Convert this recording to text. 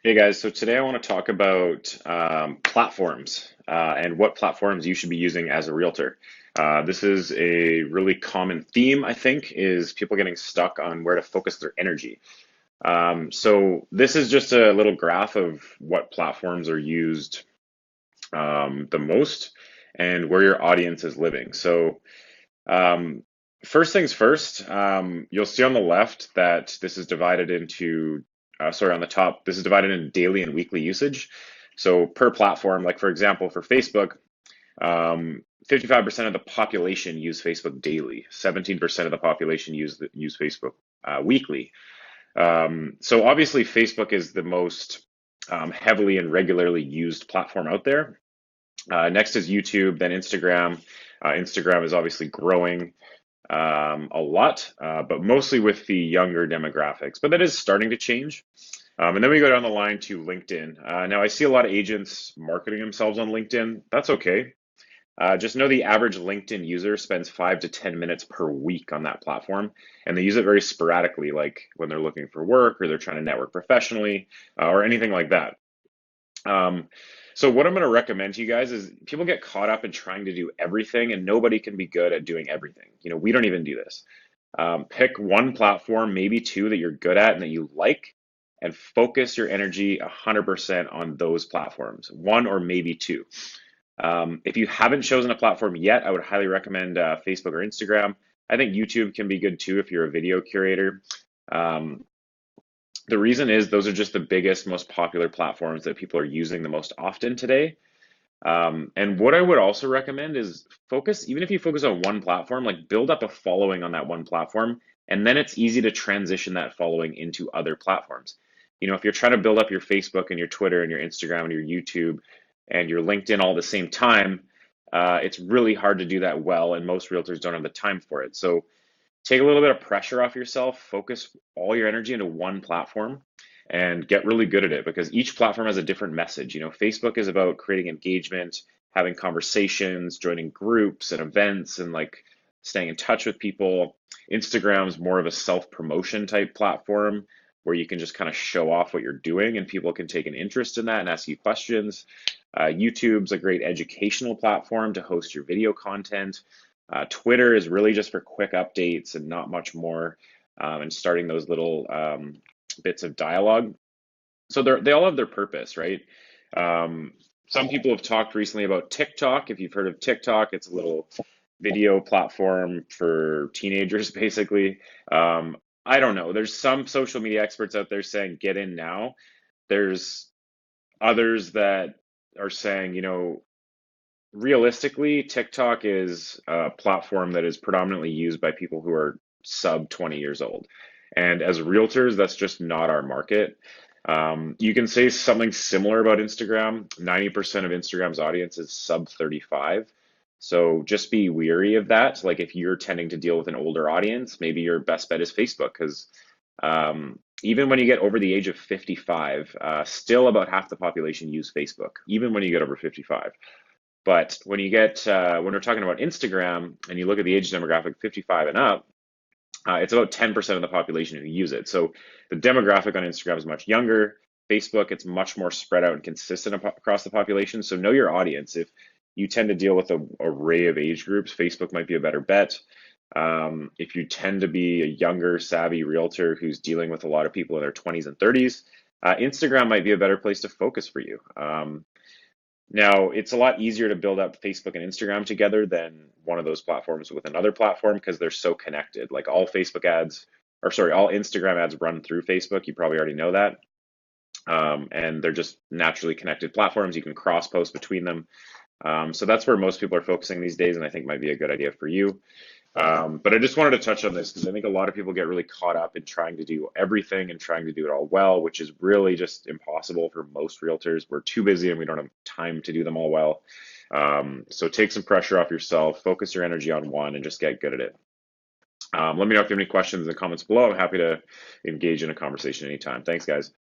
Hey guys, so today I want to talk about platforms and what platforms you should be using as a realtor. This is a really common theme, I think, is people getting stuck on where to focus their energy. So this is just a little graph of what platforms are used the most and where your audience is living. So um, first things first, you'll see on the left that this is divided into, sorry, on the top, this is divided into daily and weekly usage. So per platform, like for example, for Facebook, 55% of the population use Facebook daily, 17% of the population use Facebook weekly. So obviously, Facebook is the most heavily and regularly used platform out there. Next is YouTube, then Instagram. Instagram is obviously growing a lot, but mostly with the younger demographics. But that is starting to change. And then we go down the line to LinkedIn. Now, I see a lot of agents marketing themselves on LinkedIn. That's okay. Just know the average LinkedIn user spends 5 to 10 minutes per week on that platform, and they use it very sporadically, like when they're looking for work or they're trying to network professionally or anything like that. Um, so what I'm going to recommend to you guys is people get caught up in trying to do everything, and nobody can be good at doing everything. We don't even do this. Pick one platform, maybe two that you're good at and that you like, and focus your energy 100% on those platforms, one or maybe two. If you haven't chosen a platform yet, I would highly recommend Facebook or Instagram. I think YouTube can be good too if you're a video curator. Um, the reason is those are just the biggest, most popular platforms that people are using the most often today. And what I would also recommend is focus, even if you focus on one platform, like build up a following on that one platform, and then it's easy to transition that following into other platforms. If you're trying to build up your Facebook and your Twitter and your Instagram and your YouTube and your LinkedIn all at the same time, it's really hard to do that well, and most realtors don't have the time for it. So take a little bit of pressure off yourself, focus all your energy into one platform and get really good at it because each platform has a different message. Facebook is about creating engagement, having conversations, joining groups and events and like staying in touch with people. Instagram's more of a self-promotion type platform where you can just kind of show off what you're doing and people can take an interest in that and ask you questions. YouTube's a great educational platform to host your video content. Twitter is really just for quick updates and not much more, and starting those little bits of dialogue. So they all have their purpose, right? Um, some people have talked recently about TikTok. If you've heard of TikTok, it's a little video platform for teenagers, basically. I don't know. There's some social media experts out there saying get in now. There's others that are saying, realistically, TikTok is a platform that is predominantly used by people who are sub 20 years old. And as realtors, that's just not our market. You can say something similar about Instagram. 90% of Instagram's audience is sub 35. So just be weary of that. Like if you're tending to deal with an older audience, maybe your best bet is Facebook because even when you get over the age of 55, still about half the population use Facebook, even when you get over 55. But when we're talking about Instagram and you look at the age demographic 55 and up, it's about 10% of the population who use it. So the demographic on Instagram is much younger. Facebook, it's much more spread out and consistent across the population. So know your audience. If you tend to deal with an array of age groups, Facebook might be a better bet. If you tend to be a younger, savvy realtor who's dealing with a lot of people in their 20s and 30s, Instagram might be a better place to focus for you. Now, it's a lot easier to build up Facebook and Instagram together than one of those platforms with another platform because they're so connected. Like all Facebook ads, or sorry, all Instagram ads run through Facebook. You probably already know that. And they're just naturally connected platforms. You can cross post between them. So that's where most people are focusing these days, and I think might be a good idea for you. But I just wanted to touch on this because I think a lot of people get really caught up in trying to do everything and trying to do it all well, which is really just impossible for most realtors. We're too busy and we don't have time to do them all well. So take some pressure off yourself, focus your energy on one, and just get good at it. Let me know if you have any questions in the comments below. I'm happy to engage in a conversation anytime. Thanks, guys.